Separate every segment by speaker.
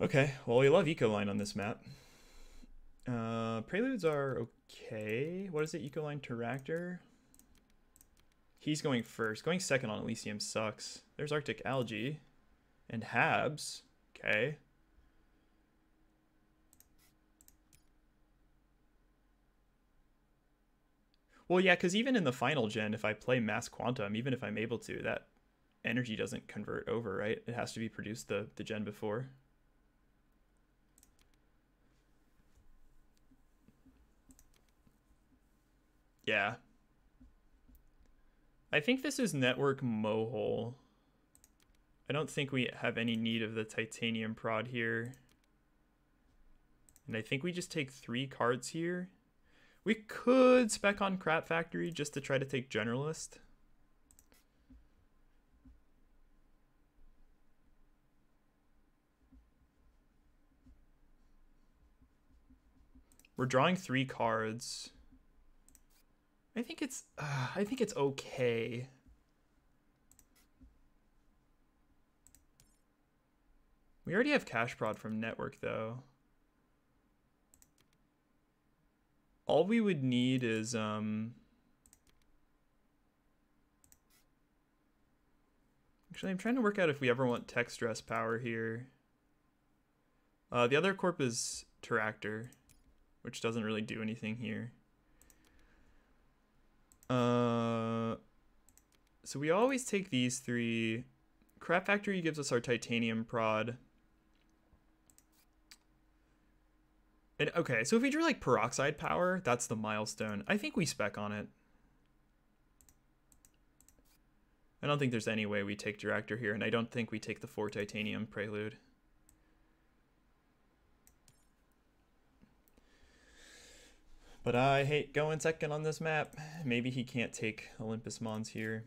Speaker 1: Okay, well, we love Ecoline on this map. Preludes are okay. What is it? Ecoline Terractor? He's going first. Going second on Elysium sucks. There's Arctic Algae. And Habs. Okay. Well, yeah, because even in the final gen, if I play Mass Quantum, even if I'm able to, that energy doesn't convert over, right? It has to be produced the gen before. Yeah. I think this is Network Mohole. I don't think we have any need of the Titanium Prod here. And I think we just take 3 cards here. We could spec on Crap Factory just to try to take Generalist. We're drawing 3 cards. I think it's okay. We already have Cash Prod from Network though. All we would need is actually I'm trying to work out if we ever want Tech Stress Power here. The other corp is Terractor, which doesn't really do anything here. So we always take these 3. Crap Factory gives us our Titanium Prod. And okay, so if we drew like Peroxide Power, that's the milestone. I think we spec on it. I don't think there's any way we take Director here, and I don't think we take the 4 Titanium Prelude. But I hate going second on this map. Maybe he can't take Olympus Mons here.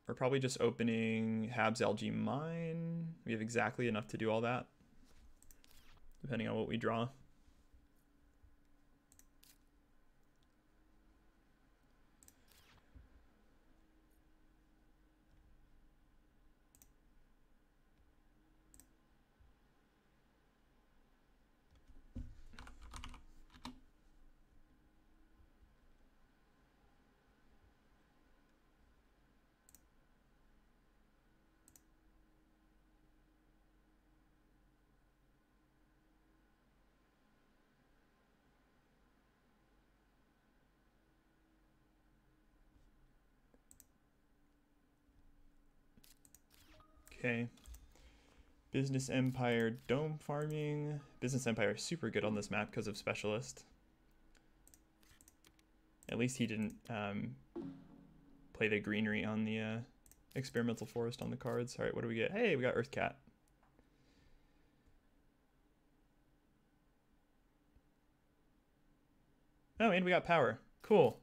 Speaker 1: We're probably just opening Habs Algae Mine. We have exactly enough to do all that, depending on what we draw. Okay. Business Empire Dome Farming. Business Empire is super good on this map because of Specialist. At least he didn't play the greenery on the Experimental Forest on the cards. All right, what do we get? Hey, we got Earth Cat. Oh, and we got power. Cool.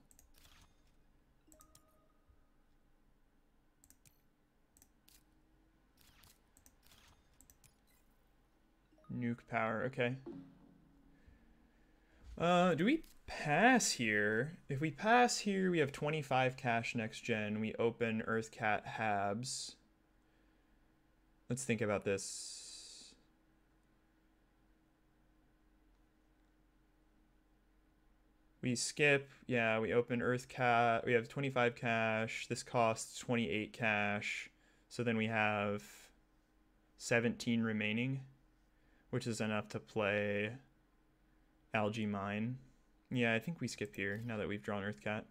Speaker 1: Nuke power, okay. Do we pass here? If we pass here, we have 25 cash next gen. We open Earth Cat Habs. Let's think about this. We skip, yeah, we open Earth Cat. We have 25 cash. This costs 28 cash. So then we have 17 remaining, which is enough to play Algae Mine. Yeah, I think we skip here now that we've drawn Earth Cat.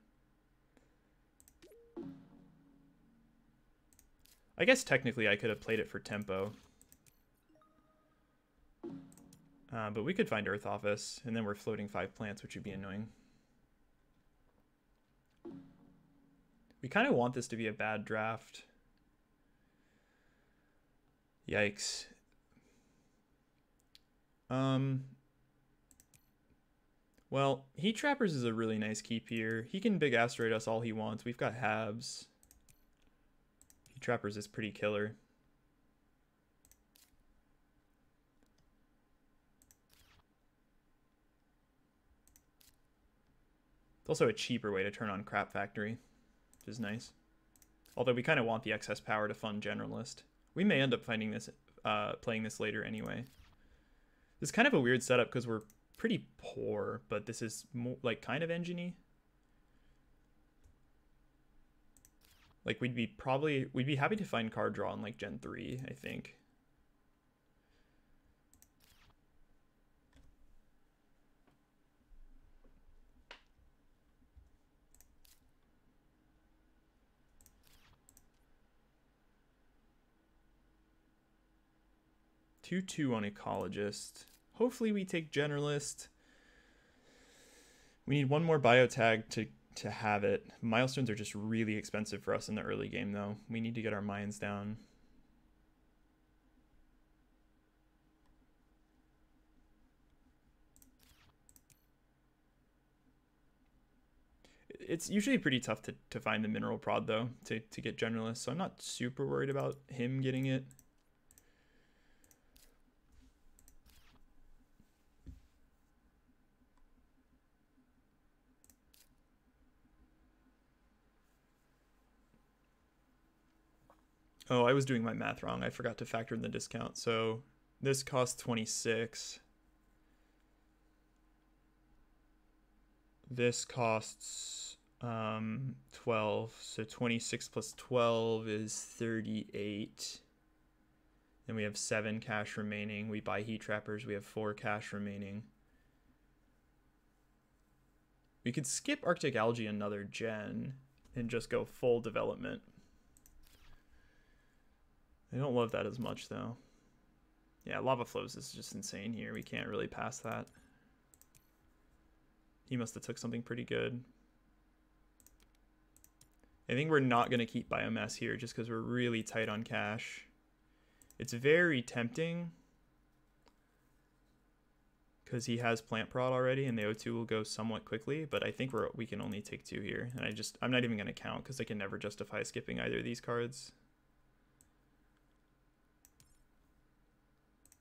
Speaker 1: I guess technically I could have played it for tempo. But we could find Earth Office, and then we're floating 5 plants, which would be annoying. We kind of want this to be a bad draft. Yikes. Well, Heat Trappers is a really nice keep here. He can big asteroid us all he wants. We've got Habs. Heat Trappers is pretty killer. It's also a cheaper way to turn on Crap Factory, which is nice. Although we kind of want the excess power to fund Generalist. We may end up finding this playing this later anyway. This is kind of a weird setup because we're pretty poor, but this is more like kind of engine-y. Like we'd be happy to find card draw in like Gen 3, I think. Two on ecologist. Hopefully we take generalist. We need one more biotag to have it. Milestones are just really expensive for us in the early game though. We need to get our mines down. It's usually pretty tough to find the mineral prod though, to get generalist, so I'm not super worried about him getting it. Oh, I was doing my math wrong. I forgot to factor in the discount. So this costs 26. This costs 12. So 26 plus 12 is 38. And we have 7 cash remaining. We buy heat trappers. We have 4 cash remaining. We could skip Arctic Algae another gen and just go full development. I don't love that as much though. Yeah, lava flows is just insane here. We can't really pass that. He must have took something pretty good. I think we're not going to keep biomass here just because we're really tight on cash. It's very tempting because he has plant prod already and the O2 will go somewhat quickly, but I think we can only take 2 here. And I'm not even going to count because I can never justify skipping either of these cards.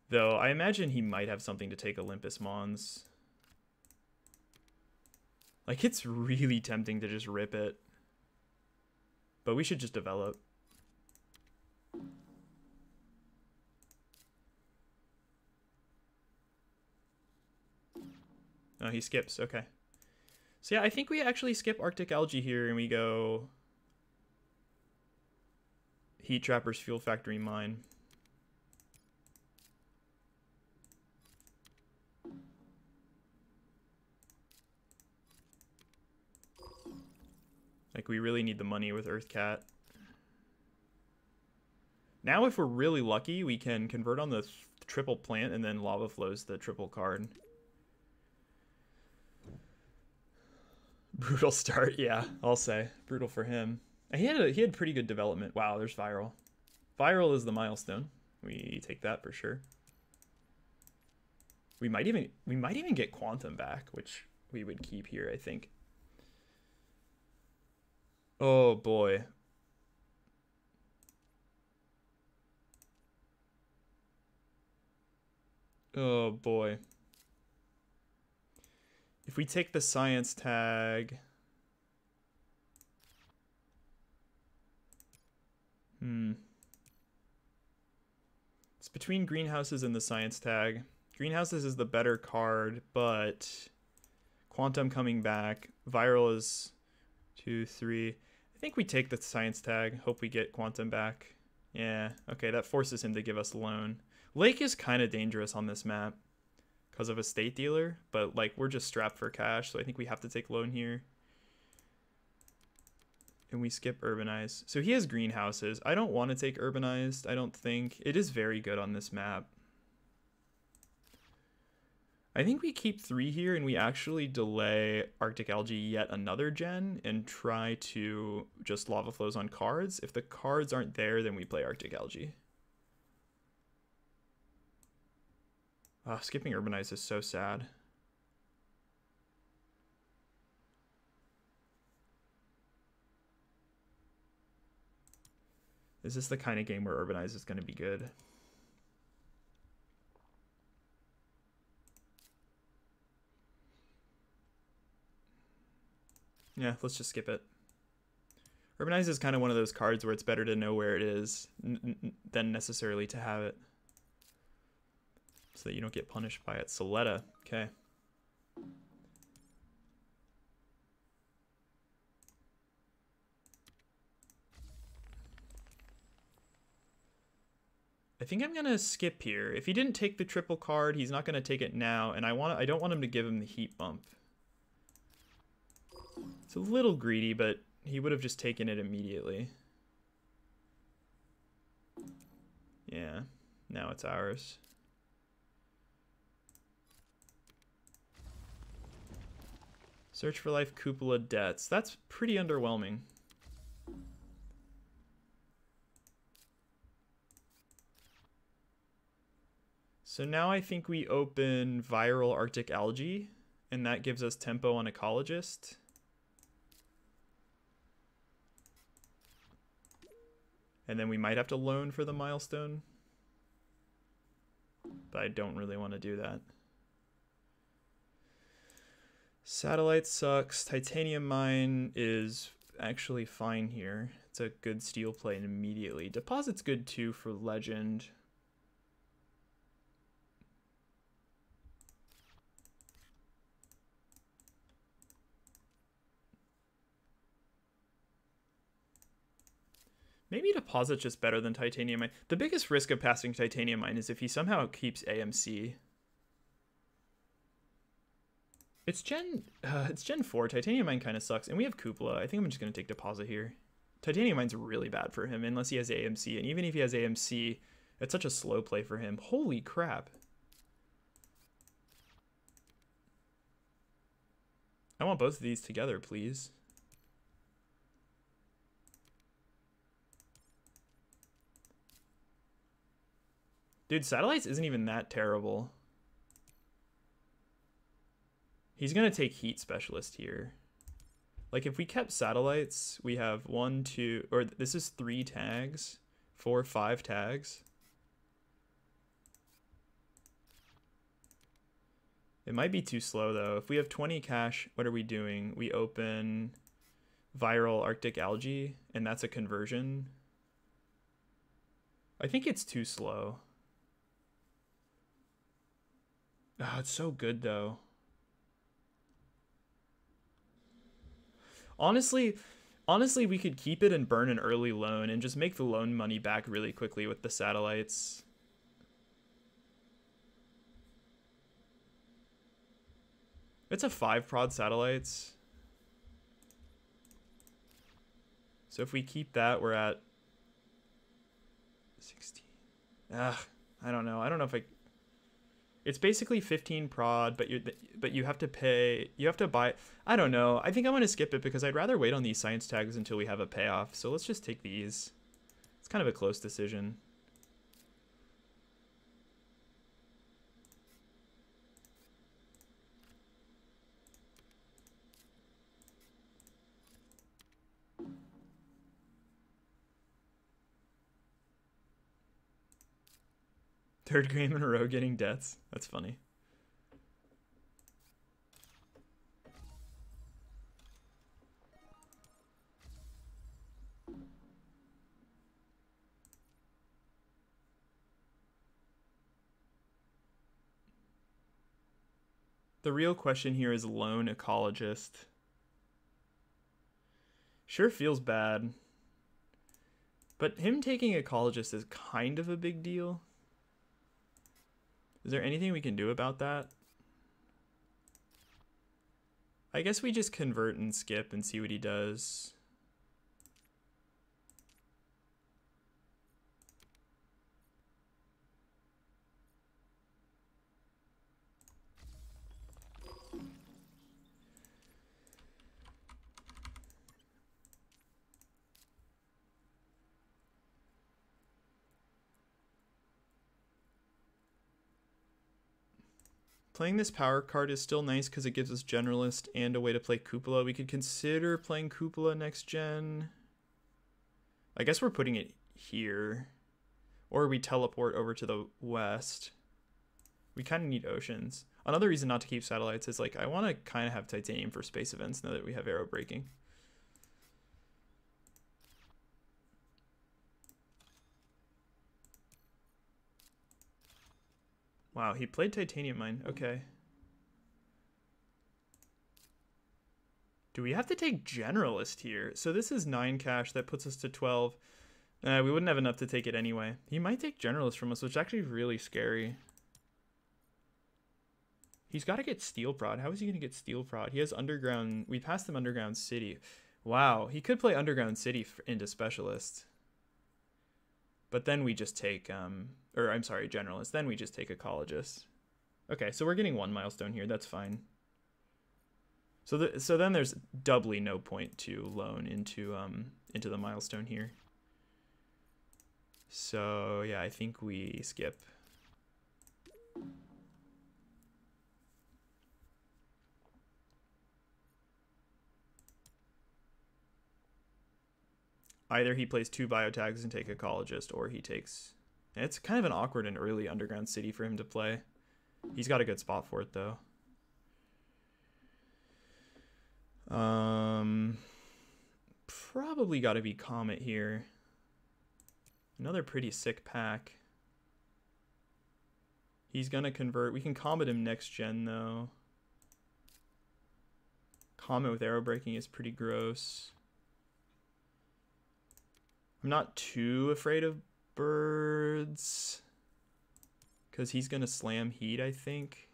Speaker 1: Though I imagine he might have something to take Olympus Mons. Like, it's really tempting to just rip it. But we should just develop. Oh, he skips. Okay. So yeah, I think we actually skip Arctic Algae here and we go Heat Trappers, Fuel Factory, Mine. Like, we really need the money with Earthcat. Now, if we're really lucky, we can convert on the triple plant and then lava flows the triple card. Brutal start, yeah, I'll say. Brutal for him. He had pretty good development. Wow, there's Viral. Viral is the milestone. We take that for sure. We might even get Quantum back, which we would keep here, I think. Oh boy. Oh boy. If we take the science tag... It's between greenhouses and the science tag. Greenhouses is the better card, but Quantum coming back. Viral is 2, 3... I think we take the science tag, hope we get Quantum back. Yeah, okay, that forces him to give us loan. Lake is kind of dangerous on this map because of a state dealer, but like we're just strapped for cash, so I think we have to take loan here. And we skip Urbanize. So he has greenhouses. I don't want to take Urbanized, I don't think. It is very good on this map. I think we keep 3 here and we actually delay Arctic Algae yet another gen and try to just lava flows on cards. If the cards aren't there, then we play Arctic Algae. Skipping Urbanize is so sad. Is this the kind of game where Urbanize is going to be good? Yeah, let's just skip it. Urbanize is kind of one of those cards where it's better to know where it is than necessarily to have it. so that you don't get punished by it. Soletta, okay. I think I'm gonna skip here. If he didn't take the triple card, he's not gonna take it now, and I don't want him to give him the heat bump. It's a little greedy, but he would have just taken it immediately. Yeah, now it's ours. Search for life cupola debts. That's pretty underwhelming. So now I think we open viral Arctic algae, and that gives us tempo on ecologist. And then we might have to loan for the milestone, but I don't really want to do that. Satellite sucks. Titanium mine is actually fine here. It's a good steel play immediately. Deposit's good too for legend. Maybe deposit's just better than titanium mine. The biggest risk of passing titanium mine is if he somehow keeps AMC. It's Gen 4. Titanium mine kind of sucks, and we have cupola. I think I'm just gonna take deposit here. Titanium mine's really bad for him unless he has AMC, and even if he has AMC, it's such a slow play for him. Holy crap! I want both of these together, please. Dude, satellites isn't even that terrible. He's gonna take heat specialist here. Like if we kept satellites, we have 1, 2, or this is 3 tags, 4, 5 tags. It might be too slow though. If we have 20 cash, what are we doing? We open viral Arctic algae, and that's a conversion. I think it's too slow. Oh, it's so good though. Honestly, we could keep it and burn an early loan and just make the loan money back really quickly with the satellites. It's a 5 prod satellites. So if we keep that, we're at 16. I don't know. I don't know if I... It's basically 15 prod, but you have to pay, you have to buy, I don't know. I think I'm going to skip it because I'd rather wait on these science tags until we have a payoff. So let's just take these. It's kind of a close decision. Third game in a row getting deaths. That's funny. The real question here is lone ecologist. Sure feels bad. But him taking ecologist is kind of a big deal. Is there anything we can do about that? I guess we just convert and skip and see what he does. Playing this power card is still nice because it gives us generalist and a way to play cupola. We could consider playing cupola next gen. I guess we're putting it here. Or we teleport over to the west. We kind of need oceans. Another reason not to keep satellites is like I want to kind of have titanium for space events now that we have arrow breaking. Wow, he played Titanium Mine. Okay. Do we have to take Generalist here? So this is 9 cash. That puts us to 12. We wouldn't have enough to take it anyway. He might take Generalist from us, which is actually really scary. He's got to get Steel Prod. How is he going to get Steel Prod? He has Underground. We passed him Underground City. Wow, he could play Underground City into Specialist. But then we just take, or I'm sorry, Generalist. Then we just take Ecologist. Okay, so we're getting 1 milestone here. That's fine. So then there's doubly no point to loan into the milestone here. So yeah, I think we skip. Either he plays 2 biotags and take Ecologist, or he takes... It's kind of an awkward and early Underground City for him to play. He's got a good spot for it, though. Probably got to be Comet here. Another pretty sick pack. He's going to convert. We can Comet him next gen, though. Comet with arrow breaking is pretty gross. I'm not too afraid of birds, because he's going to slam heat, I think.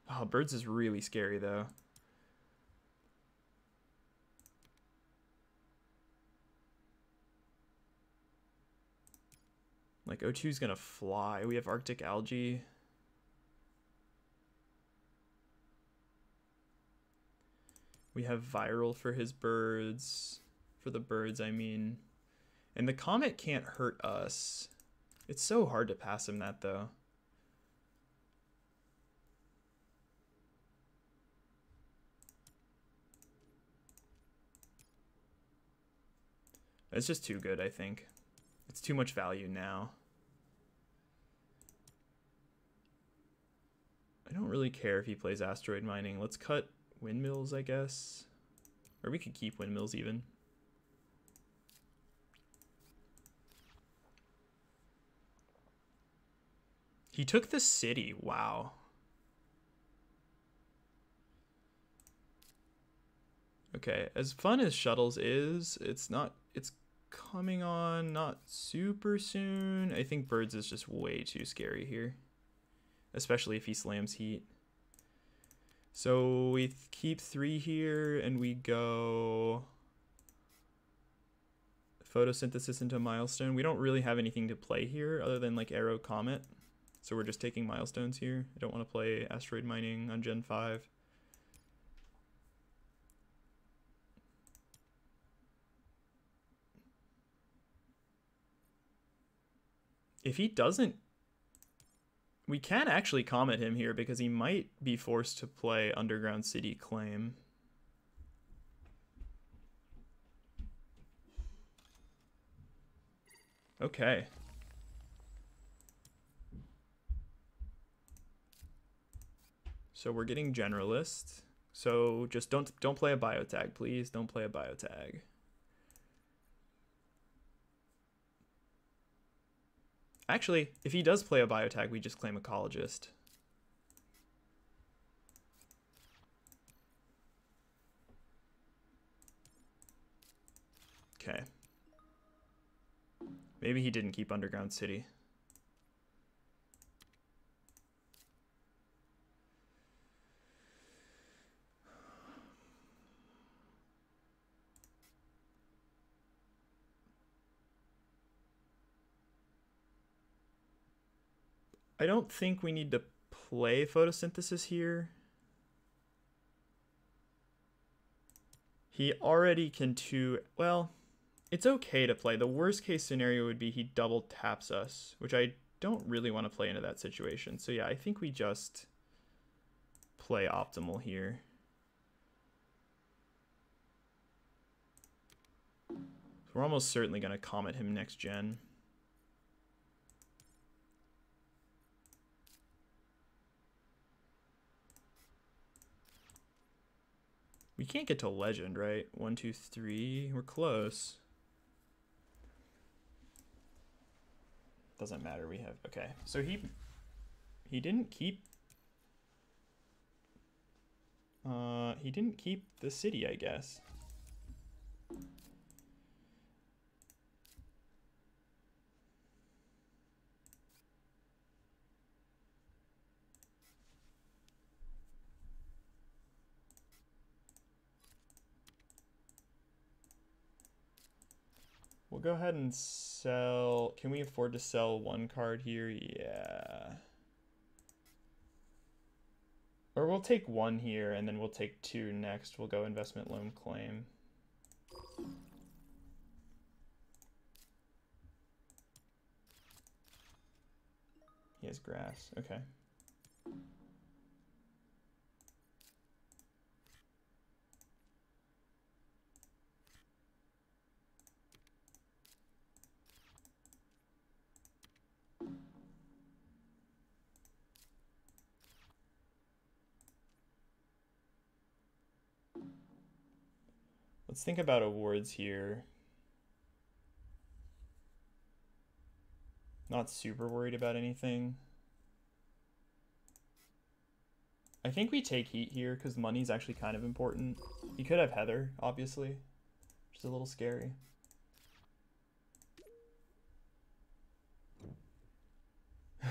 Speaker 1: Oh, birds is really scary, though. Like, O2's going to fly. We have Arctic algae. We have viral for his birds. For the birds, I mean. And the Comet can't hurt us. It's so hard to pass him that, though. It's just too good, I think. It's too much value now. I don't really care if he plays asteroid mining. Let's cut windmills, I guess. Or we could keep windmills even. He took the city. Wow. Okay, as fun as Shuttles is, it's coming on not super soon. I think Birds is just way too scary here, especially if he slams heat. So we keep 3 here and we go photosynthesis into milestone. We don't really have anything to play here other than like arrow comet. So we're just taking milestones here. I don't want to play asteroid mining on Gen 5. If he doesn't, we can actually comet him here because he might be forced to play Underground City Claim. Okay. So we're getting Generalist. So just don't play a biotag, please. Don't play a biotag. Actually, if he does play a biotag, we just claim Ecologist. Okay. Maybe he didn't keep Underground City. I don't think we need to play photosynthesis here. He already can well, it's okay to play. The worst case scenario would be he double taps us, which I don't really want to play into that situation. So yeah, I think we just play optimal here. So we're almost certainly going to comet him next gen. We can't get to legend, right? 1, 2, 3. We're close. Doesn't matter. We have... Okay. So He didn't keep... he didn't keep the city, I guess. We'll go ahead and sell... Can we afford to sell one card here? Yeah. Or we'll take one here, and then we'll take two next. We'll go investment loan claim. He has grass. Okay. Let's think about awards here. Not super worried about anything. I think we take heat here because money's actually kind of important. You could have Heather, obviously, which is a little scary.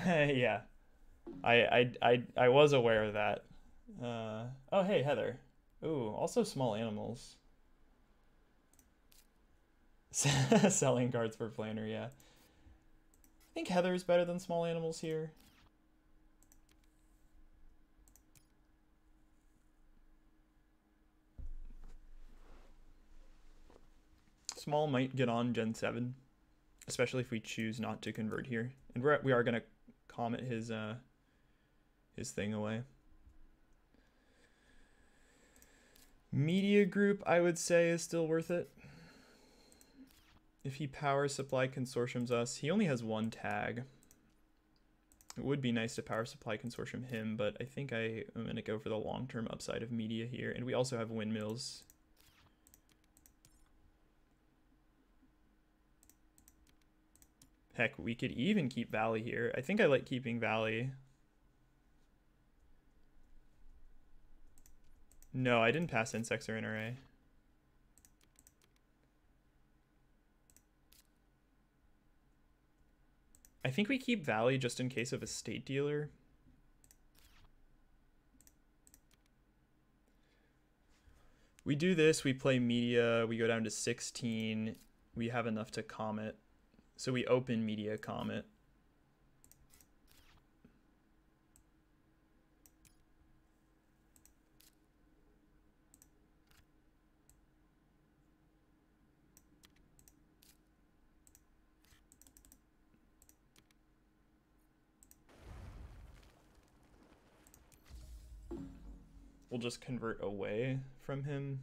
Speaker 1: Yeah, I was aware of that. Oh, hey, Heather. Ooh, also small animals. Selling cards for planner, yeah. I think Heather's better than small animals here. Small might get on Gen 7, especially if we choose not to convert here. And we are gonna comet his thing away. Media group, I would say, is still worth it. If he power supply consortiums us, he only has one tag. It would be nice to power supply consortium him, but I think I am gonna go for the long-term upside of media here. And we also have windmills. Heck, we could even keep Valley here. I think I like keeping Valley. No, I didn't pass insects or NRA. I think we keep Valley just in case of a state dealer. We do this, we play media, we go down to 16. We have enough to comet. So we open media comet. We'll just convert away from him.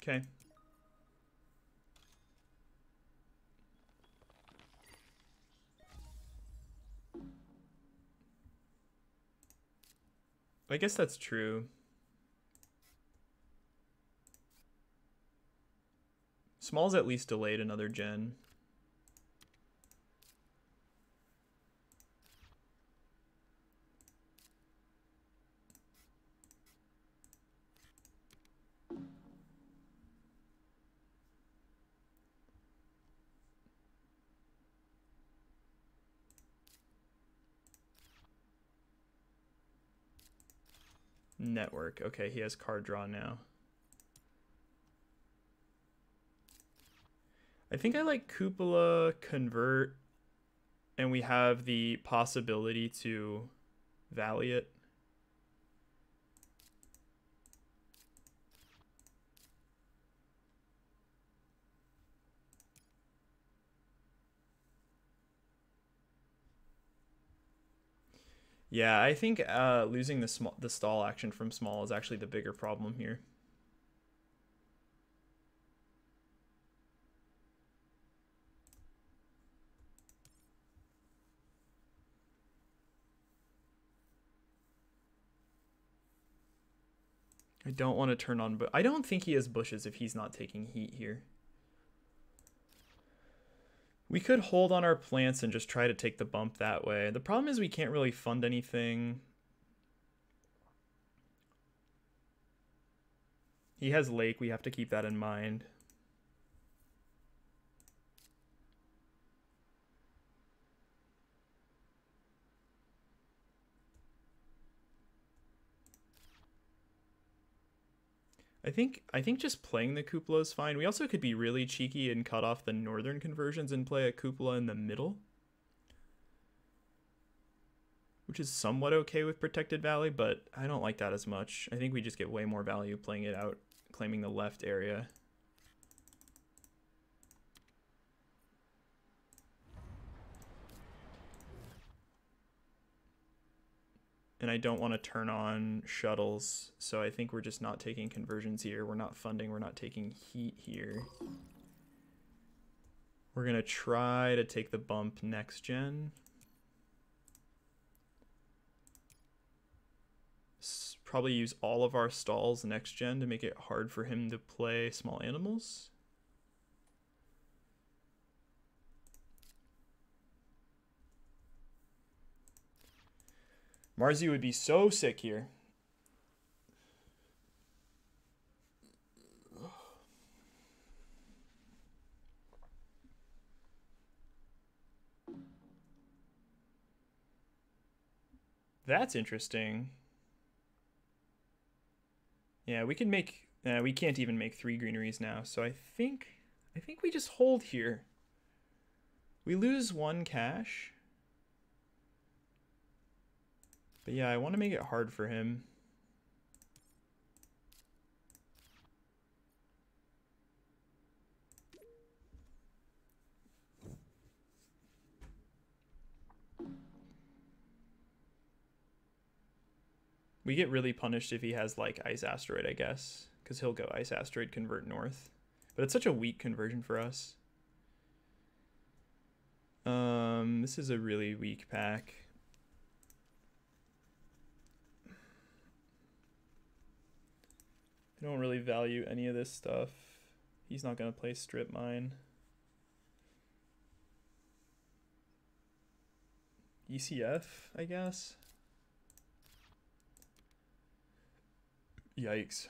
Speaker 1: Okay. I guess that's true. Small's at least delayed another gen. Network. Okay, he has card draw now. I think I like Cupola, convert, and we have the possibility to Valley it. Yeah, I think losing the stall action from small is actually the bigger problem here. I don't want to turn on, but I don't think he has bushes if he's not taking heat here. We could hold on our plants and just try to take the bump that way. The problem is we can't really fund anything. He has lake, we have to keep that in mind. I think just playing the cupola is fine. We also could be really cheeky and cut off the northern conversions and play a cupola in the middle, which is somewhat okay with Protected Valley, but I don't like that as much. I think we just get way more value playing it out, claiming the left area. And I don't want to turn on shuttles, so I think we're just not taking conversions here. We're not funding, we're not taking heat here. We're going to try to take the bump next gen. Probably use all of our stalls next gen to make it hard for him to play small animals. Marzi would be so sick here. That's interesting. Yeah, we can make... we can't even make 3 greeneries now, so I think we just hold here. We lose 1 cash. But yeah, I want to make it hard for him. We get really punished if he has like Ice Asteroid, I guess, because he'll go Ice Asteroid, convert north. But it's such a weak conversion for us. This is a really weak pack. I don't really value any of this stuff. He's not going to play strip mine. ECF, I guess. Yikes.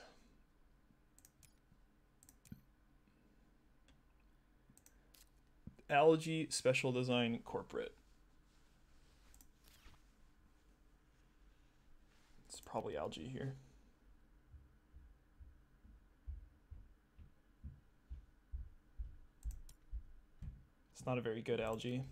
Speaker 1: Algae Special Design Corporate. It's probably algae here. It's not a very good algae.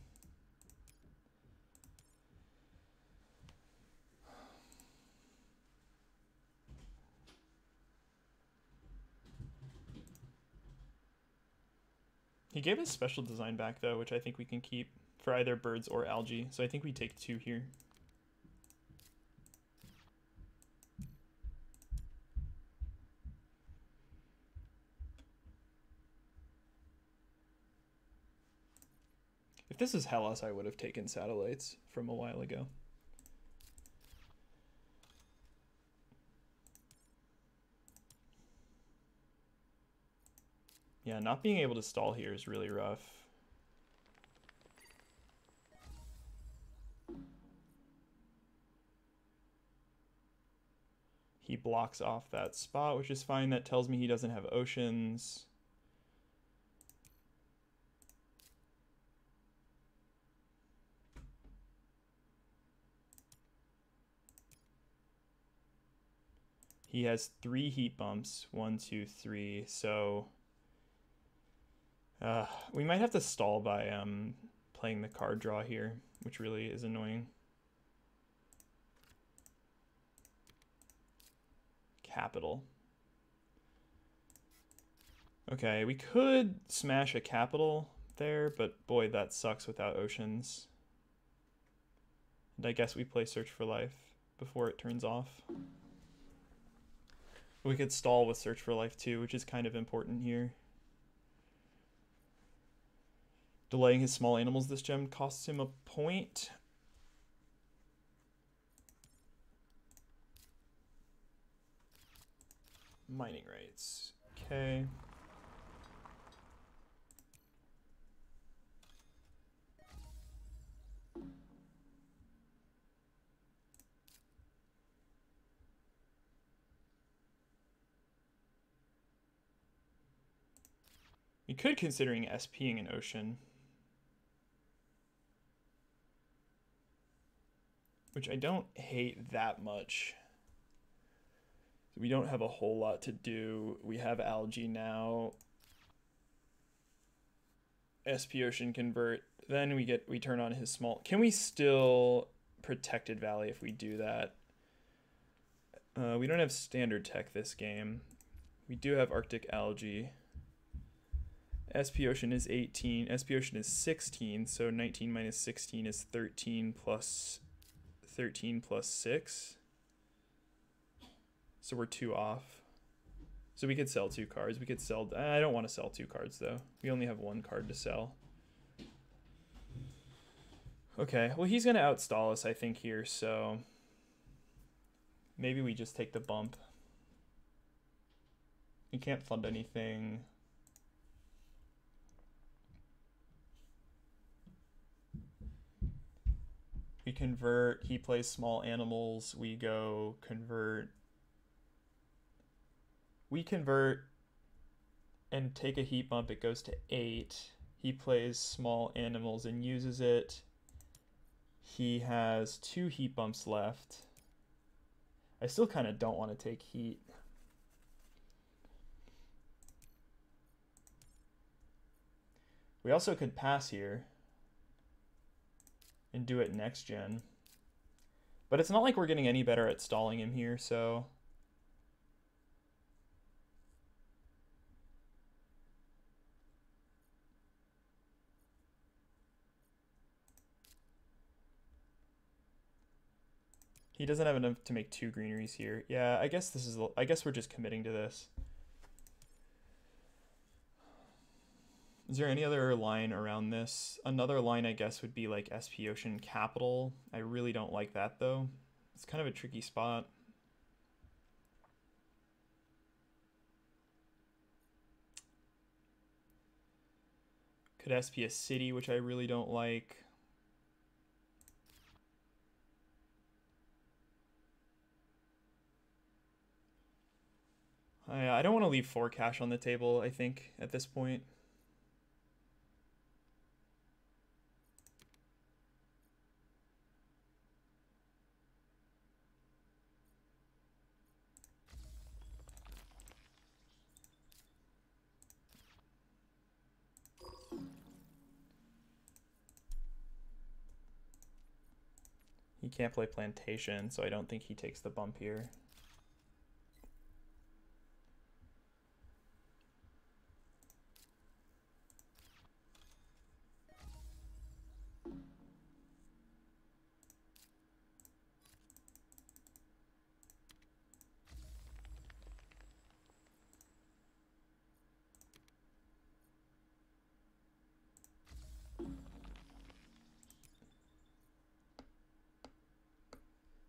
Speaker 1: He gave us special design back though, which I think we can keep for either birds or algae. So I think we take 2 here. If this is Hellas, I would have taken satellites from a while ago. Yeah, not being able to stall here is really rough. He blocks off that spot, which is fine. That tells me he doesn't have oceans. He has 3 heat bumps. 1, 2, 3. So we might have to stall by playing the card draw here, which really is annoying. Capital. Okay, we could smash a capital there, but boy, that sucks without oceans. And I guess we play Search for Life before it turns off. We could stall with Search for Life too, which is kind of important here. Delaying his small animals this gem costs him a point. Mining rights. Okay. We could considering SPing an ocean. Which I don't hate that much. We don't have a whole lot to do. We have algae now. SP Ocean convert. Then we turn on his small. Can we still Protected Valley if we do that? We don't have standard tech this game. We do have Arctic algae. SP Ocean is 18. SP Ocean is 16. So 19 minus 16 is 13 plus 6. So we're 2 off. So we could sell 2 cards. We could sell. I don't want to sell 2 cards though. We only have 1 card to sell. Okay, well he's gonna outstall us, I think, here. So maybe we just take the bump. We can't fund anything. We convert. He plays small animals. We go convert. We convert and take a heat bump. It goes to 8. He plays small animals and uses it. He has 2 heat bumps left. I still kind of don't want to take heat. We also could pass here and do it next gen. But it's not like we're getting any better at stalling him here, so... He doesn't have enough to make 2 greeneries here. Yeah, I guess this is... I guess we're just committing to this. Is there any other line around this? Another line, I guess, would be like SP Ocean Capital. I really don't like that, though. It's kind of a tricky spot. Could SP a city, which I really don't like. I don't want to leave 4 cash on the table, I think, at this point. He can't play Plantation, so I don't think he takes the bump here.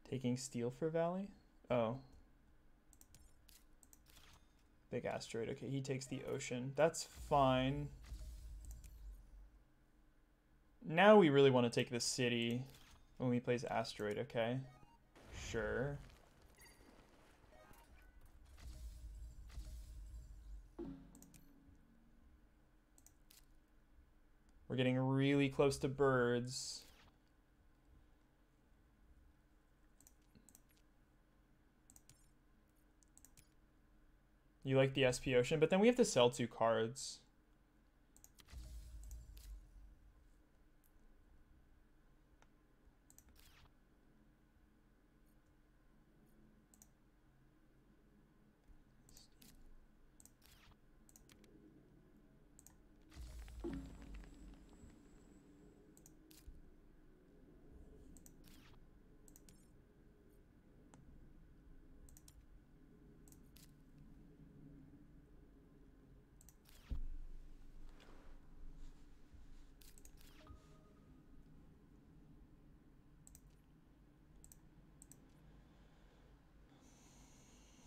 Speaker 1: Taking steel for Valley? Oh. Big asteroid. Okay, he takes the ocean. That's fine. Now we really want to take the city when he plays asteroid, okay? Sure. We're getting really close to birds. You like the SP Ocean, but then we have to sell 2 cards.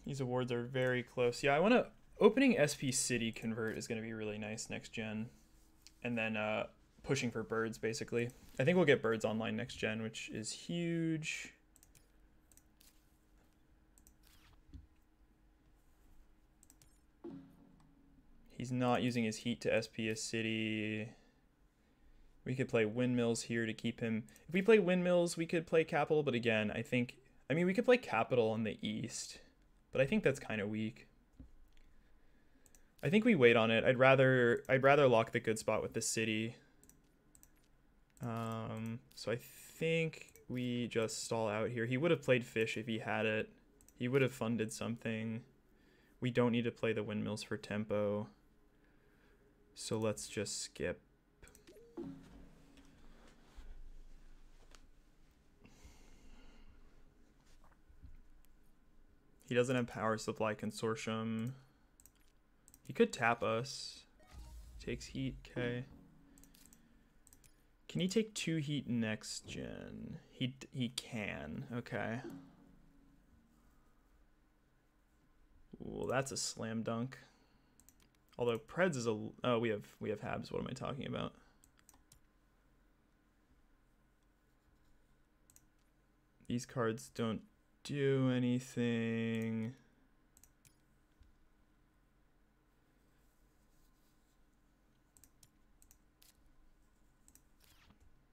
Speaker 1: These awards are very close. Yeah, I want to... Opening SP City convert is going to be really nice next gen. And then pushing for birds, basically. I think we'll get birds online next gen, which is huge. He's not using his heat to SP a city. We could play windmills here to keep him... If we play windmills, we could play capital, but again, I think... I mean, we could play capital on the east, but I think that's kind of weak. I think we wait on it. I'd rather lock the good spot with the city. So I think we just stall out here. He would have played fish if he had it. He would have funded something. We don't need to play the windmills for tempo. So let's just skip. He doesn't have power supply consortium. He could tap us. Takes heat, okay. Can he take 2 heat next gen? He can, okay. Well, that's a slam dunk. Although Preds is a... Oh, we have Habs. What am I talking about? These cards don't do anything.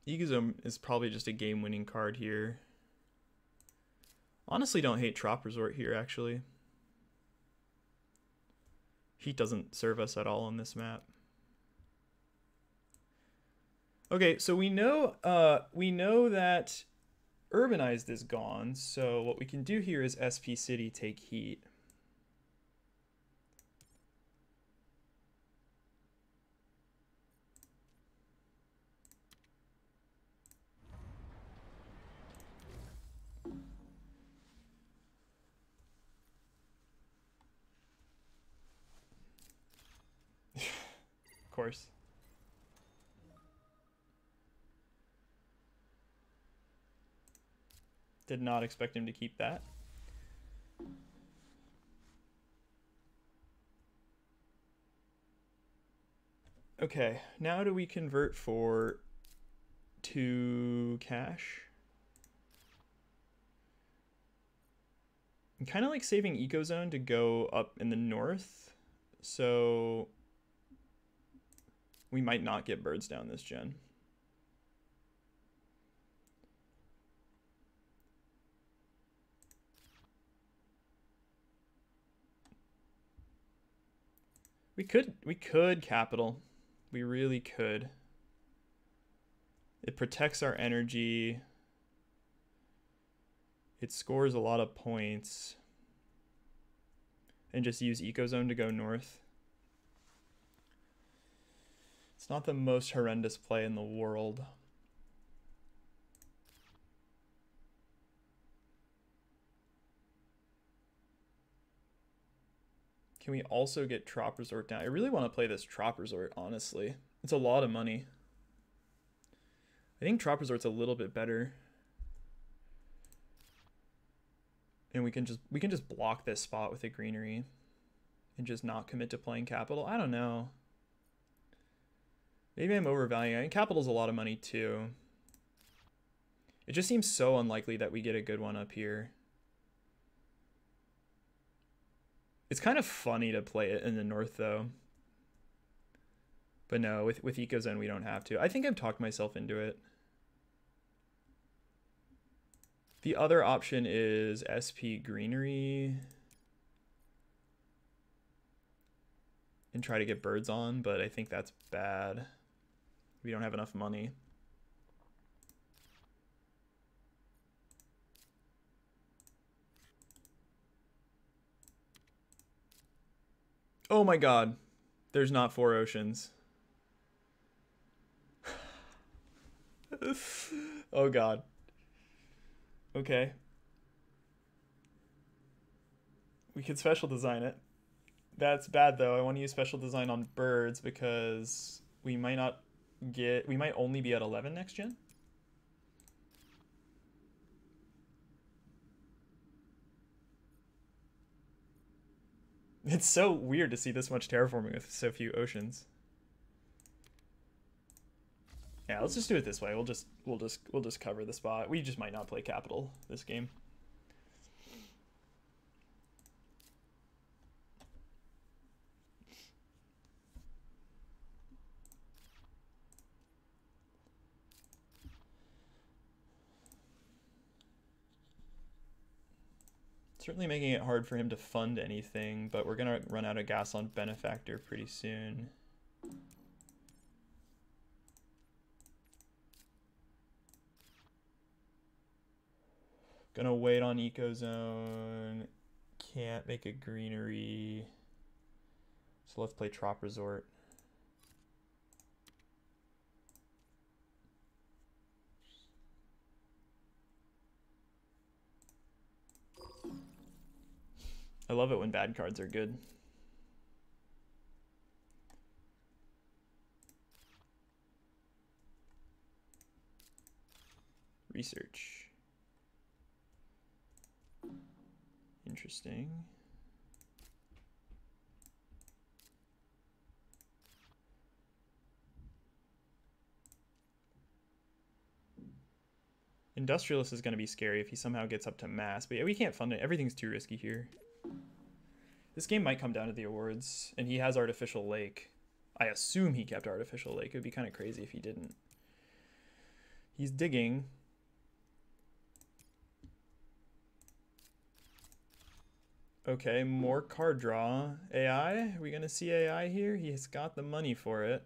Speaker 1: Elysium is probably just a game-winning card here. Honestly, don't hate Trop Resort here, actually. Heat doesn't serve us at all on this map. Okay, so we know that Urbanized is gone, so what we can do here is SP City take heat. Of course. Did not expect him to keep that. Okay, now do we convert for 2 cash? I'm kind of like saving Ecozone to go up in the north, so we might not get birds down this gen. We could capital. We really could. It protects our energy. It scores a lot of points. And just use Ecozone to go north. It's not the most horrendous play in the world. Can we also get Trop Resort down? I really want to play this Trop Resort, honestly. It's a lot of money. I think Trop Resort's a little bit better. And we can just block this spot with a greenery and just not commit to playing capital. I don't know. Maybe I'm overvaluing. I mean, capital's a lot of money too. It just seems so unlikely that we get a good one up here. It's kind of funny to play it in the north though. But no, with Ecozone we don't have to. I think I've talked myself into it. The other option is SP Greenery. And try to get birds on, but I think that's bad. We don't have enough money. Oh my god. There's not 4 oceans. Oh god. Okay. We could special design it. That's bad though. I want to use special design on birds because we might only be at 11 next gen. It's so weird to see this much terraforming with so few oceans. Yeah, let's just do it this way. We'll just cover the spot. We just might not play capital this game. Certainly making it hard for him to fund anything, but we're gonna run out of gas on Benefactor pretty soon. Gonna wait on Ecozone. Can't make a greenery. So let's play Trop Resort. I love it when bad cards are good. Research. Interesting. Industrialist is going to be scary if he somehow gets up to mass. But yeah, we can't fund it. Everything's too risky here. This game might come down to the awards. And he has Artificial Lake. I assume he kept Artificial Lake. It would be kind of crazy if he didn't. He's digging. Okay, more card draw. AI? Are we going to see AI here? He's got the money for it.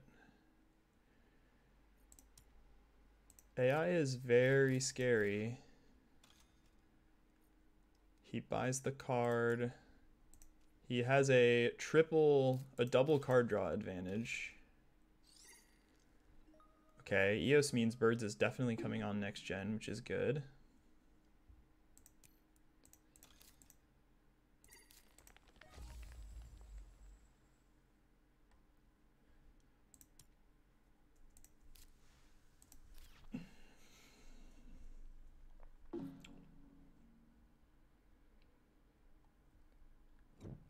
Speaker 1: AI is very scary. He buys the card. He has a double card draw advantage. Okay, EOS means Birds is definitely coming on next gen, which is good.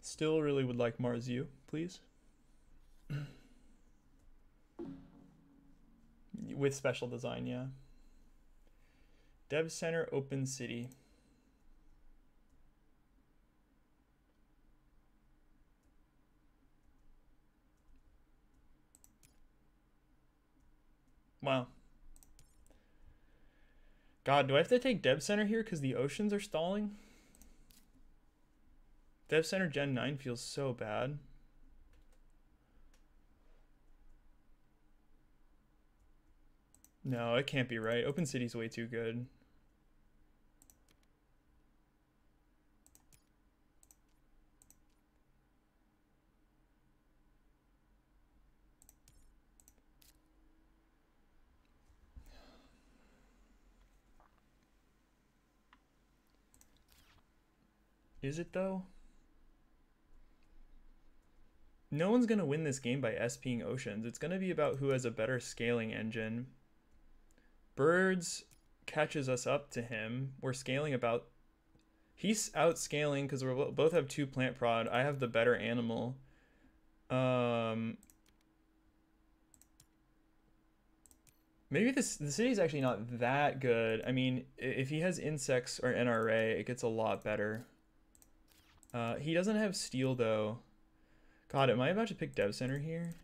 Speaker 1: Still really would like Mars U, please. With special design, yeah. Dev Center, Open City. Wow. God, do I have to take Dev Center here because the oceans are stalling? Dev Center Gen 9 feels so bad. No, it can't be right. Open City's way too good. Is it though? No one's gonna win this game by SPing oceans. It's gonna be about who has a better scaling engine. Birds catches us up to him. We're scaling about... He's outscaling because we both have 2 plant prod. I have the better animal. Maybe the city's actually not that good. I mean, if he has insects or NRA, it gets a lot better. He doesn't have steel though. God, am I about to pick Dev Center here?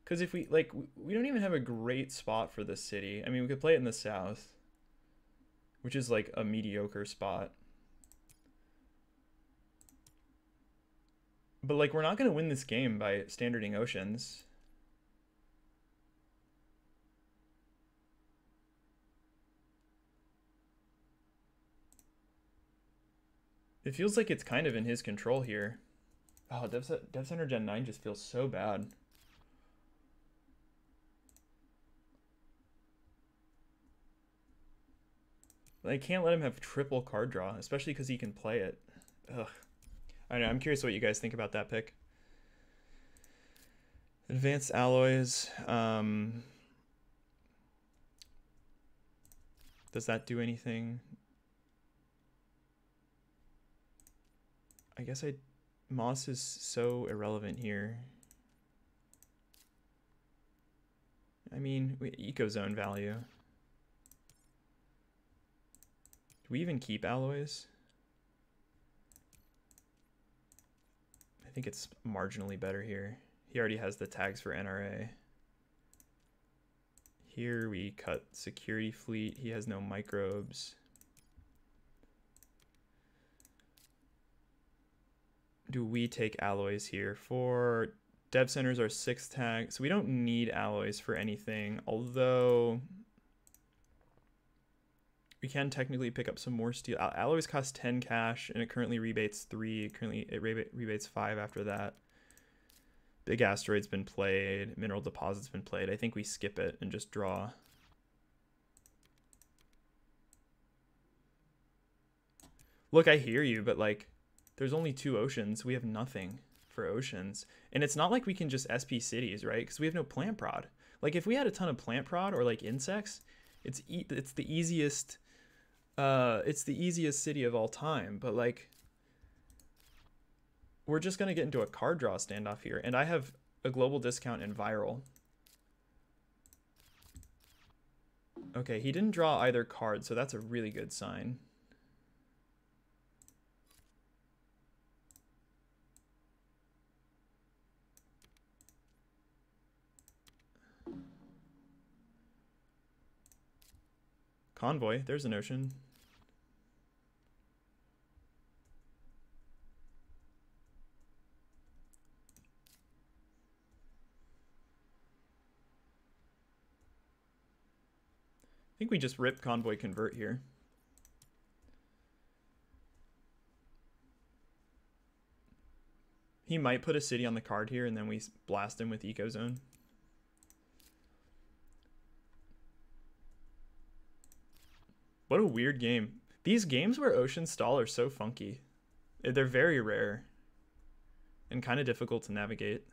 Speaker 1: Because if we don't even have a great spot for this city. I mean, we could play it in the south, which is like a mediocre spot. But like, we're not gonna win this game by standarding oceans. It feels like it's kind of in his control here. Oh, Dev Center Gen 9 just feels so bad. I can't let him have triple card draw, especially because he can play it. Ugh. I don't know, I'm curious what you guys think about that pick. Advanced alloys. Does that do anything? I guess I Moss is so irrelevant here. I mean, Ecozone value. Do we even keep alloys? I think it's marginally better here. He already has the tags for NRA. Here we cut security fleet. He has no microbes. Do we take alloys here? For dev centers are 6 tags, so we don't need alloys for anything, although we can technically pick up some more steel. Alloys cost 10 cash, and it currently rebates 3. Currently, it rebates 5 after that. Big asteroid's been played. Mineral deposit's been played. I think we skip it and just draw. Look, I hear you, but like, there's only 2 oceans. We have nothing for oceans. And it's not like we can just SP cities, right? Because we have no plant prod. Like, if we had a ton of plant prod or like insects, it's the easiest city of all time. But like, we're just gonna get into a card draw standoff here, and I have a global discount in viral. Okay, he didn't draw either card, so that's a really good sign. Convoy, there's an ocean. I think we just rip Convoy Convert here. He might put a city on the card here, and then we blast him with Ecozone. What a weird game. These games where oceans stall are so funky. They're very rare and kind of difficult to navigate.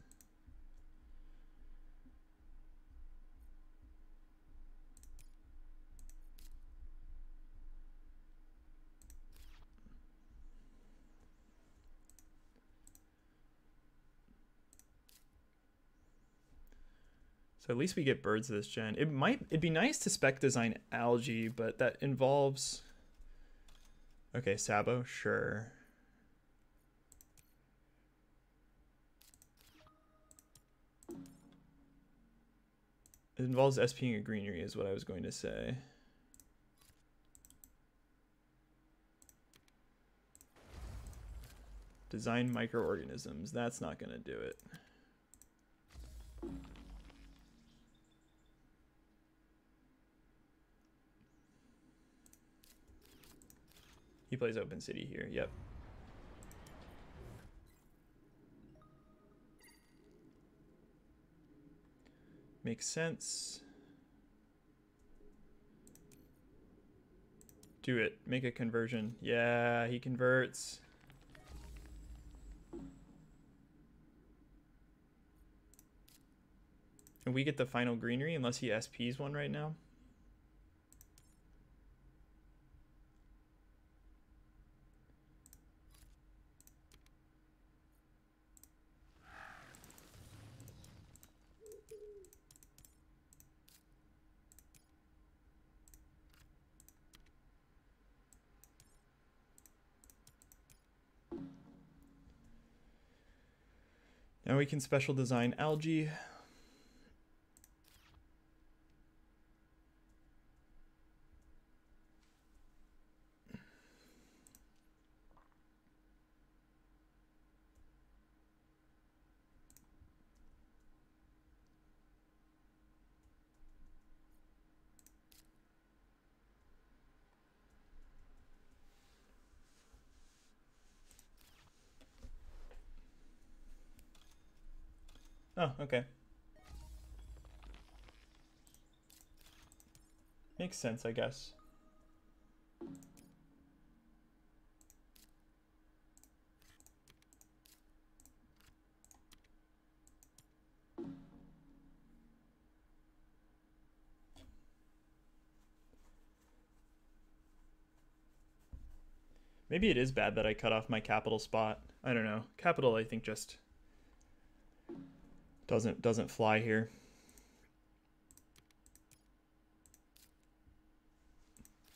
Speaker 1: So at least we get birds this gen. It'd be nice to spec design algae, but that involves... Okay, Sabo, sure. It involves SPing a greenery is what I was going to say. Design microorganisms, that's not gonna do it. He plays Open City here, yep. Makes sense. Do it, make a conversion. Yeah, he converts. And we get the final greenery unless he SPs one right now. Now we can special design algae. Oh, okay. Makes sense, I guess. Maybe it is bad that I cut off my capital spot. I don't know. Capital, I think, just doesn't fly here.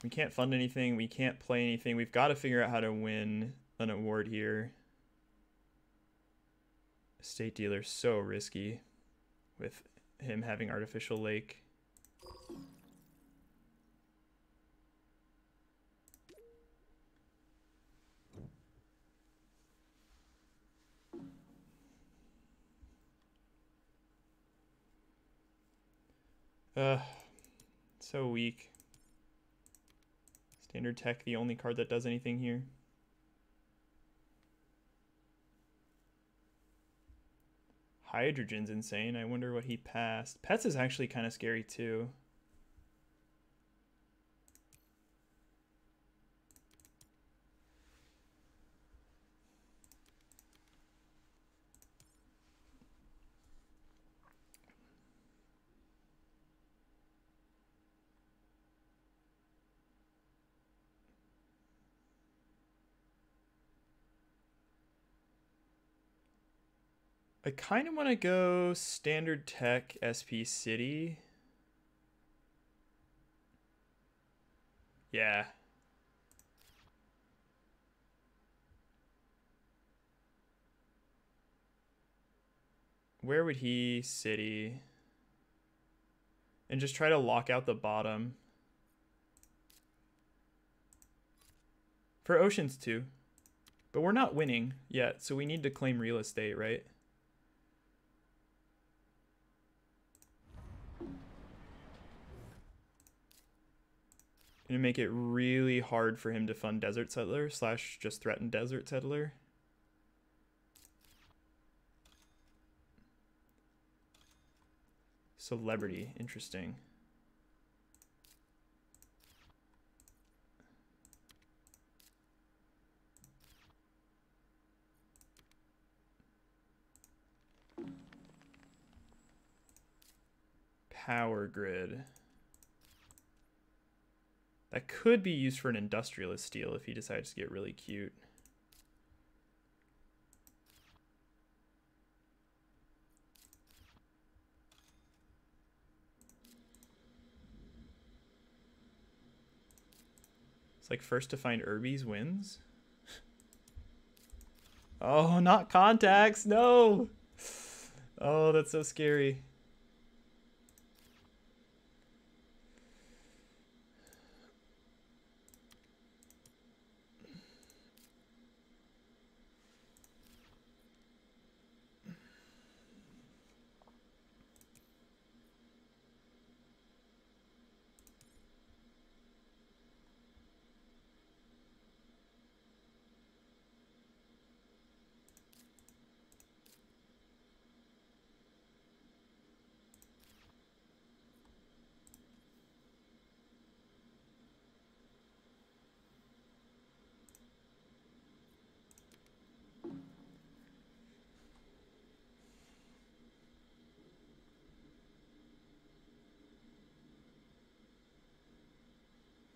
Speaker 1: We can't fund anything. We can't play anything. We've got to figure out how to win an award here. Estate dealer's so risky with him having artificial lake. So weak. Standard tech, the only card that does anything here. Hydrogen's insane. I wonder what he passed. Pets is actually kind of scary too. I kind of want to go standard tech SP city. Yeah. Where would he city? And just try to lock out the bottom. For oceans too. But we're not winning yet, so we need to claim real estate, right? Gonna make it really hard for him to fund Desert Settler slash just threaten Desert Settler. Celebrity, interesting. Power grid. That could be used for an industrialist steal if he decides to get really cute. It's like first to find Irby's wins. Oh, not contacts. No. Oh, that's so scary.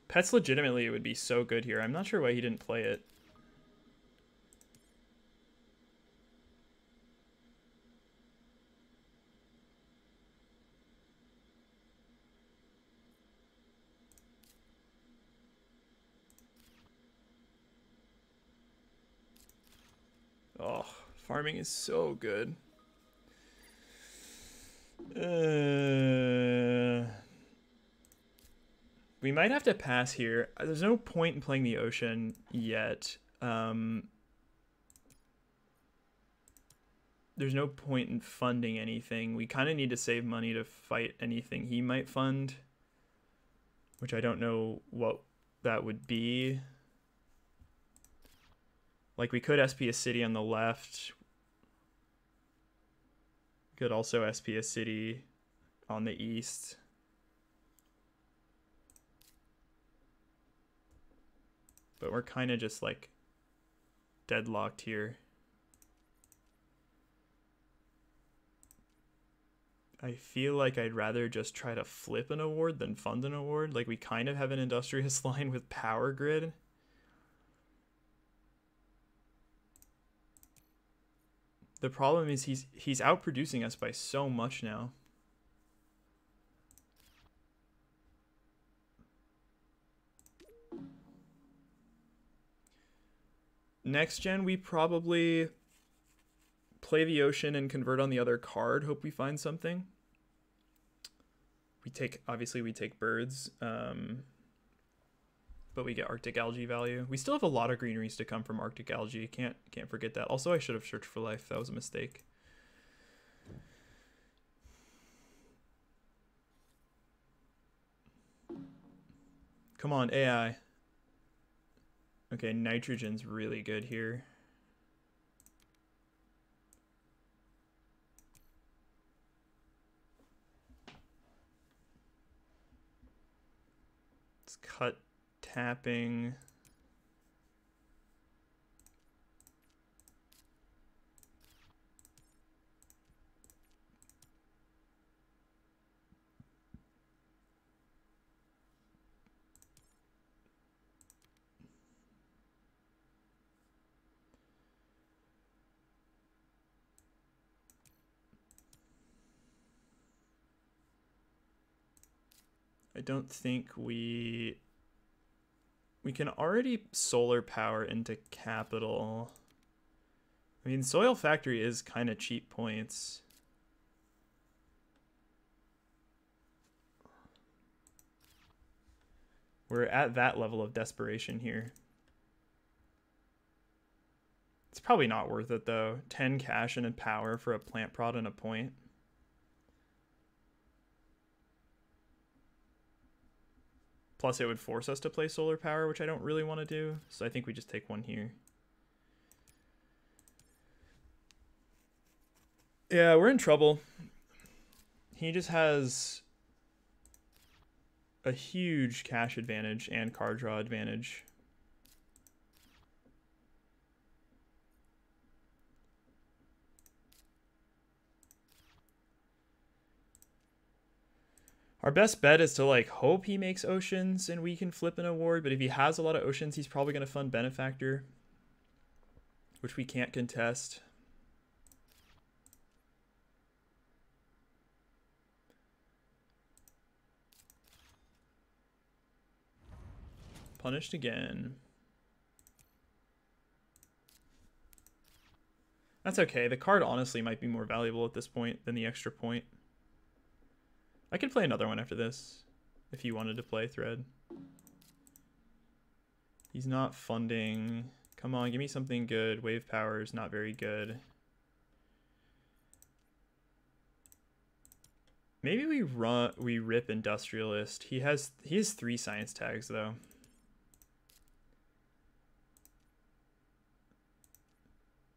Speaker 1: Pets legitimately would be so good here. I'm not sure why he didn't play it. Oh, farming is so good. We might have to pass here. There's no point in playing the ocean yet. There's no point in funding anything. We kind of need to save money to fight anything he might fund, which I don't know what that would be. Like, we could SP a city on the left. Could also SP a city on the east. But we're kind of just like deadlocked here. I feel like I'd rather just try to flip an award than fund an award. Like, we kind of have an industrious line with power grid. The problem is he's outproducing us by so much now. Next gen, we probably play the ocean and convert on the other card. Hope we find something. Obviously we take birds, but we get Arctic algae value. We still have a lot of greeneries to come from Arctic algae. Can't forget that. Also, I should have searched for life. That was a mistake. Come on, AI. Okay, nitrogen's really good here. Let's cut tapping. I don't think we can already solar power into capital. I mean, soil factory is kind of cheap points. We're at that level of desperation here. It's probably not worth it though. 10 cash and a power for a plant prod and a point. Plus it would force us to play solar power, which I don't really want to do. So I think we just take one here. Yeah, we're in trouble. He just has a huge cash advantage and card draw advantage. Our best bet is to like hope he makes oceans and we can flip an award, but if he has a lot of oceans, he's probably going to fund benefactor, which we can't contest. Punished again. That's okay. The card honestly might be more valuable at this point than the extra point. I can play another one after this if you wanted to play Thread. He's not funding. Come on, give me something good. Wave power is not very good. Maybe we rip Industrialist. He has 3 science tags though.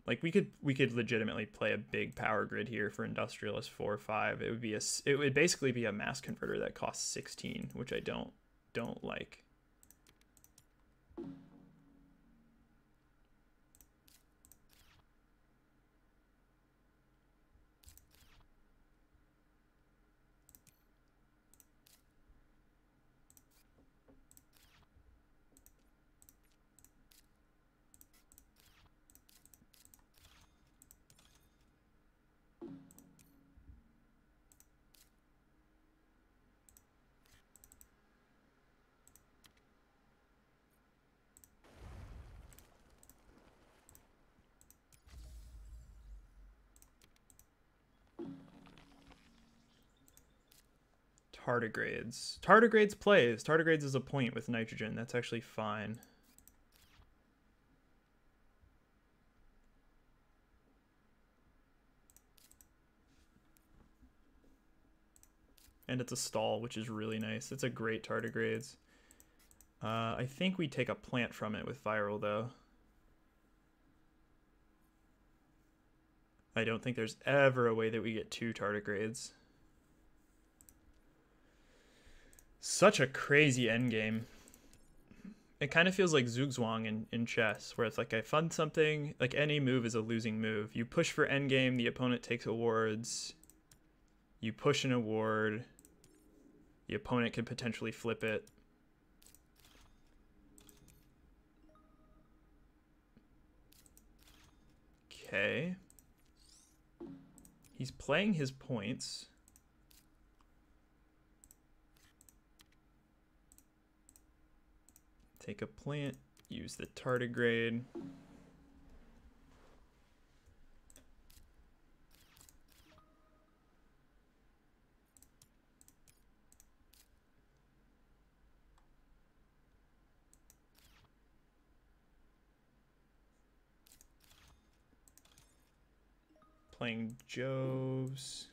Speaker 1: Like we could legitimately play a big power grid here for Industrialist 4 or 5. It would basically be a mass converter that costs 16, which I don't like. Tardigrades. Tardigrades plays. Tardigrades is a point with nitrogen. That's actually fine. And it's a stall, which is really nice. It's a great Tardigrades. I think we take a plant from it with viral, though. I don't think there's ever a way that we get 2 Tardigrades. Such a crazy endgame. It kind of feels like Zugzwang in chess, where it's like I fund something, like any move is a losing move. You push for endgame, the opponent takes awards. You push an award. The opponent can potentially flip it. Okay. He's playing his points. Take a plant, use the tardigrade. Playing Joves.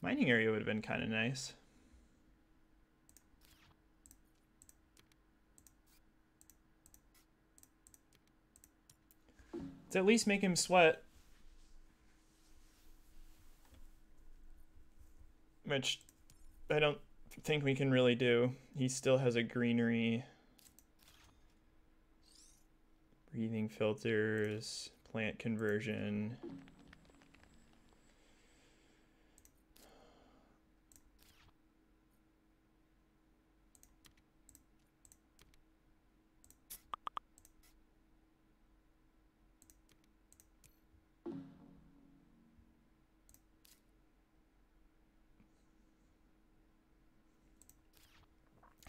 Speaker 1: Mining area would have been kind of nice. To at least make him sweat. Which I don't think we can really do. He still has a greenery. Breathing filters, plant conversion.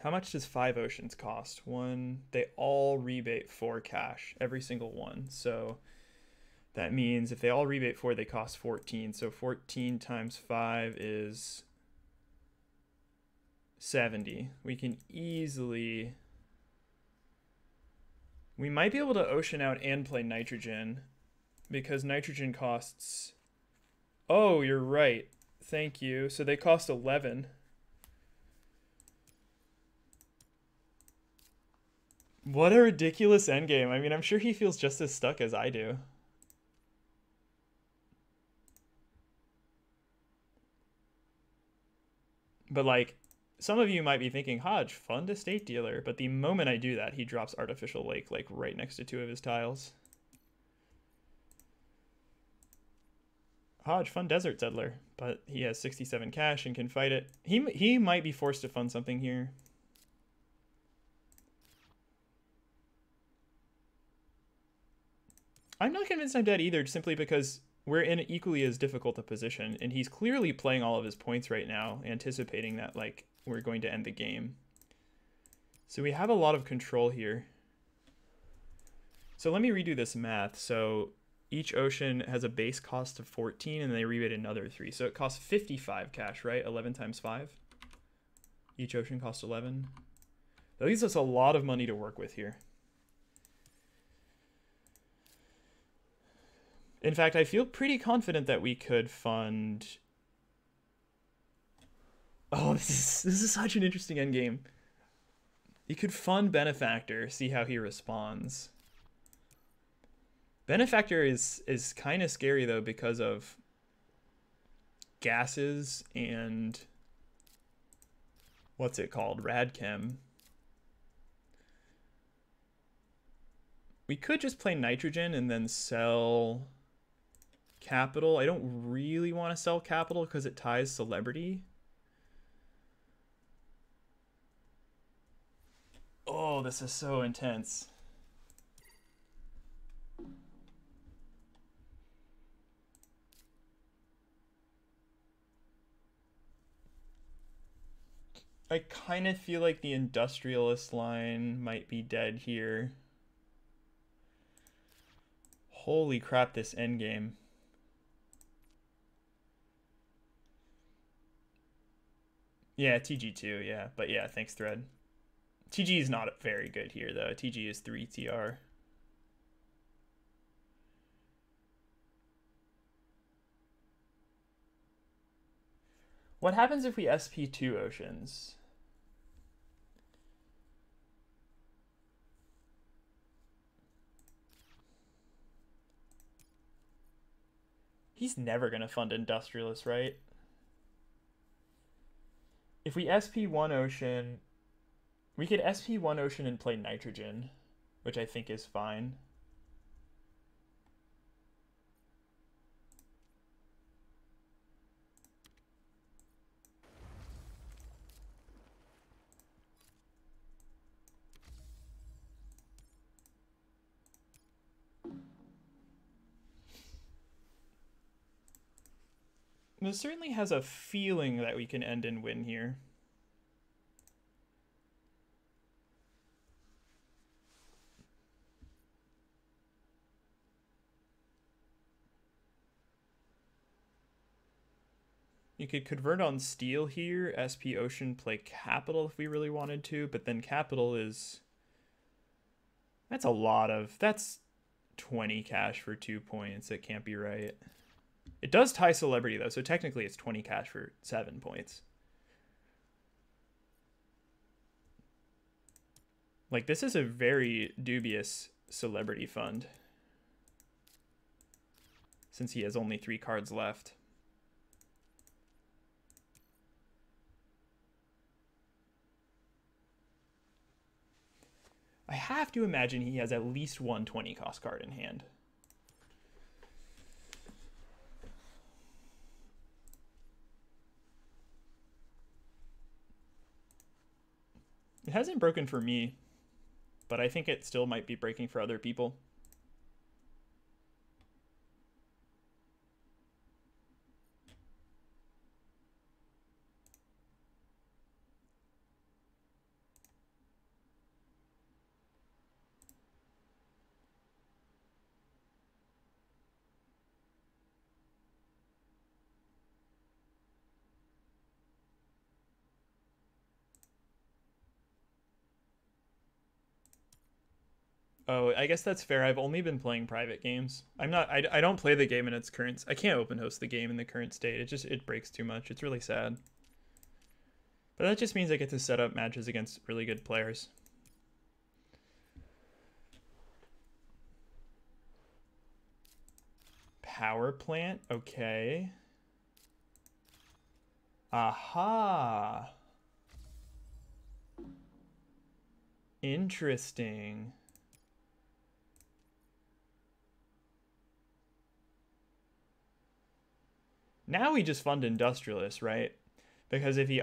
Speaker 1: How much does 5 oceans cost? One, they all rebate 4 cash, every single one. So that means if they all rebate 4, they cost 14. So 14 times 5 is 70. We can easily... We might be able to ocean out and play nitrogen because nitrogen costs... Oh, you're right. Thank you. So they cost 11. What a ridiculous endgame. I mean, I'm sure he feels just as stuck as I do. But like, some of you might be thinking, Hodge, fun to state dealer. But the moment I do that, he drops Artificial Lake like right next to 2 of his tiles. Hodge, fun desert settler. But he has 67 cash and can fight it. He might be forced to fund something here. I'm not convinced I'm dead either, simply because we're in equally as difficult a position, and he's clearly playing all of his points right now, anticipating that like we're going to end the game. So we have a lot of control here. So let me redo this math. So each ocean has a base cost of 14, and they rebate another 3. So it costs 55 cash, right? 11 times 5. Each ocean costs 11. That leaves us a lot of money to work with here. In fact, I feel pretty confident that we could fund... Oh, this is such an interesting endgame. You could fund Benefactor, see how he responds. Benefactor is kind of scary, though, because of gases and... What's it called? Radchem. We could just play nitrogen and then sell... Capital. I don't really want to sell Capital because it ties Celebrity. Oh, this is so intense. I kind of feel like the Industrialist line might be dead here. Holy crap, this endgame. Yeah, TG2, yeah. But yeah, thanks, Thread. TG is not very good here, though. TG is 3 TR. What happens if we SP2 oceans? He's never going to fund Industrialist, right? If we SP1 ocean, we could SP1 ocean and play nitrogen, which I think is fine. certainly has a feeling that we can end and win here. You could convert on steel here, SP Ocean, play capital if we really wanted to, but then capital is... That's a lot of... That's 20 cash for 2 points. It can't be right. It does tie celebrity, though, so technically it's 20 cash for 7 points. Like, this is a very dubious celebrity fund, since he has only 3 cards left. I have to imagine he has at least one 20 cost card in hand. It hasn't broken for me, but I think it still might be breaking for other people. Oh, I guess that's fair. I've only been playing private games. I don't play the game in its current... I can't open host the game in the current state. It breaks too much. It's really sad. But that just means I get to set up matches against really good players. Power plant, okay. Aha. Interesting. Now we just fund industrialists, right? Because if he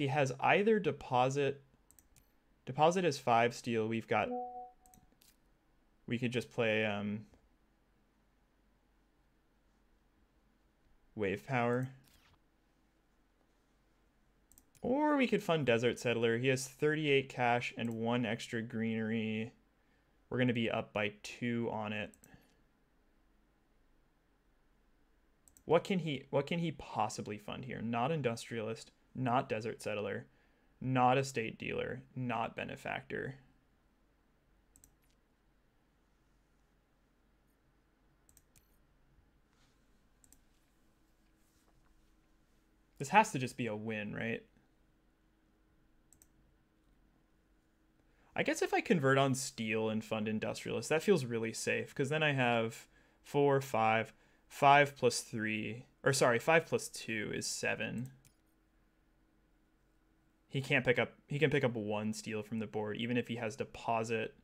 Speaker 1: has either deposit is 5 steel, we could just play wave power. Or we could fund Desert Settler. He has 38 cash and 1 extra greenery. We're going to be up by 2 on it. What can he possibly fund here? Not Industrialist, not Desert Settler, not Estate Dealer, not Benefactor. This has to just be a win, right? I guess if I convert on steel and fund Industrialist, that feels really safe, because then I have 4, 5... 5 plus 3, or sorry, 5 plus 2 is 7. He can pick up 1 steel from the board, even if he has deposit.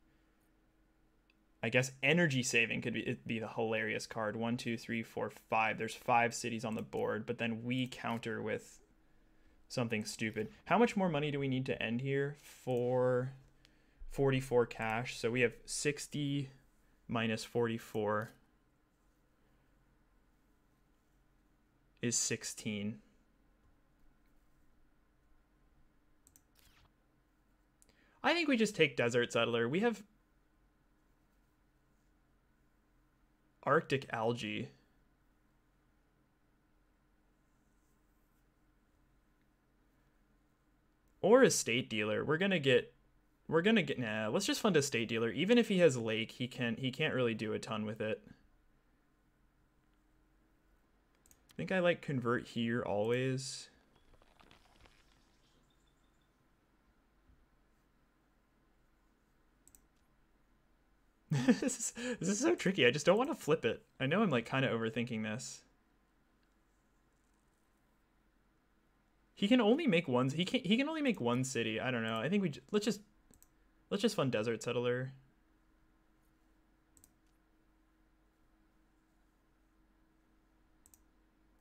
Speaker 1: I guess energy saving could be the hilarious card. 1, 2, 3, 4, 5. There's 5 cities on the board, but then we counter with something stupid. How much more money do we need to end here? 44 cash. So we have 60 minus 44. Is 16. I think we just take Desert Settler. We have Arctic algae. Or Estate Dealer. We're gonna get nah, let's just fund Estate Dealer. Even if he has Lake, he can't really do a ton with it. I think I like convert here always. This is so tricky. I just don't want to flip it. I know I'm like kind of overthinking this. He can only make one. He can only make 1 city. I don't know. I think let's just fund Desert Settler.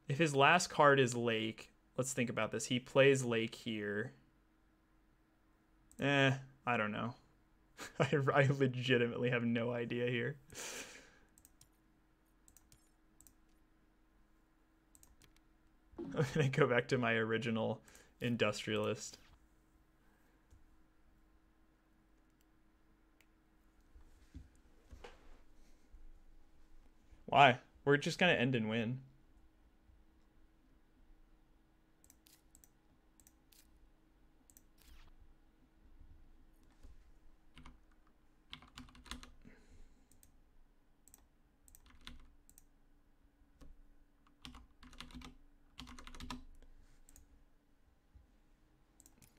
Speaker 1: If his last card is Lake, let's think about this. He plays Lake here. I don't know. I legitimately have no idea here. I'm gonna go back to my original industrialist. Why? We're just gonna end and win.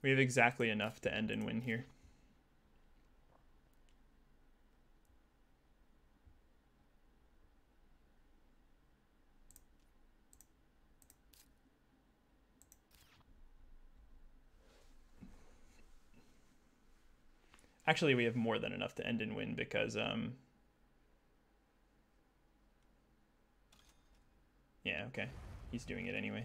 Speaker 1: We have exactly enough to end and win here. Actually, we have more than enough to end and win because, yeah, okay. He's doing it anyway.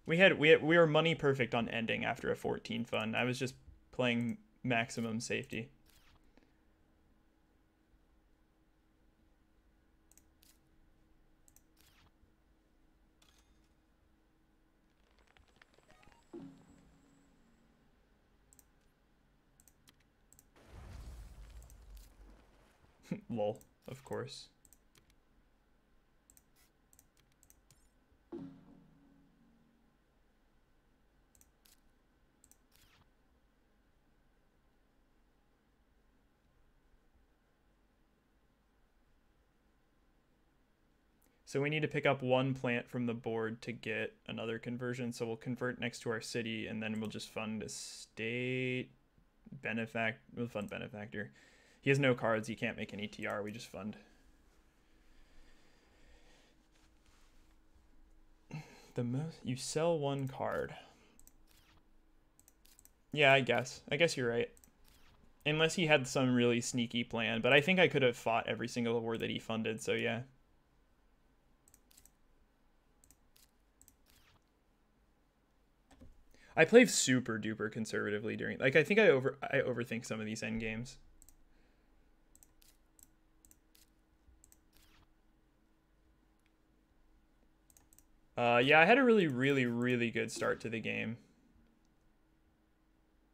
Speaker 1: We were money perfect on ending after a 14 fun. I was just playing maximum safety. Lol, of course. So we need to pick up one plant from the board to get another conversion. So we'll convert next to our city, and then we'll just fund a state we'll fund benefactor. He has no cards. He can't make any TR. We just fund. You sell one card. Yeah, I guess you're right. Unless he had some really sneaky plan, but I think I could have fought every single war that he funded. So yeah. I played super duper conservatively during, like, I think I overthink some of these end games. Yeah, I had a really good start to the game.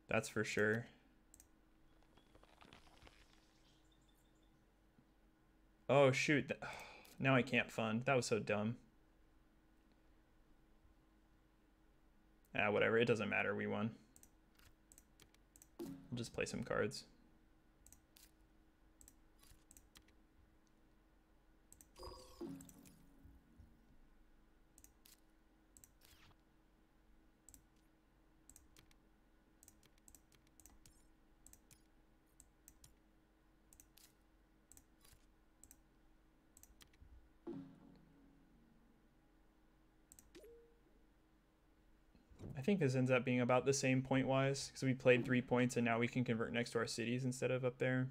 Speaker 1: That's for sure. Oh shoot. Now I can't fund. That was so dumb. Ah, whatever. It doesn't matter. We won. We'll just play some cards. I think this ends up being about the same point-wise, because we played 3 points and now we can convert next to our cities instead of up there.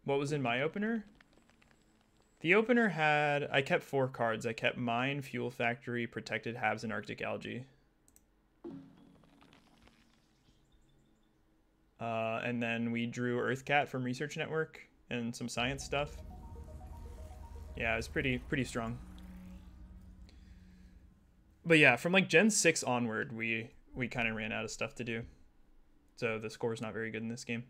Speaker 1: What was in my opener? The opener had, I kept 4 cards. I kept Mine, Fuel Factory, Protected Halves, and Arctic Algae. And then we drew Earthcat from Research Network and some science stuff. Yeah, it was pretty strong. But yeah, from like Gen 6 onward, we kind of ran out of stuff to do. So the score's not very good in this game.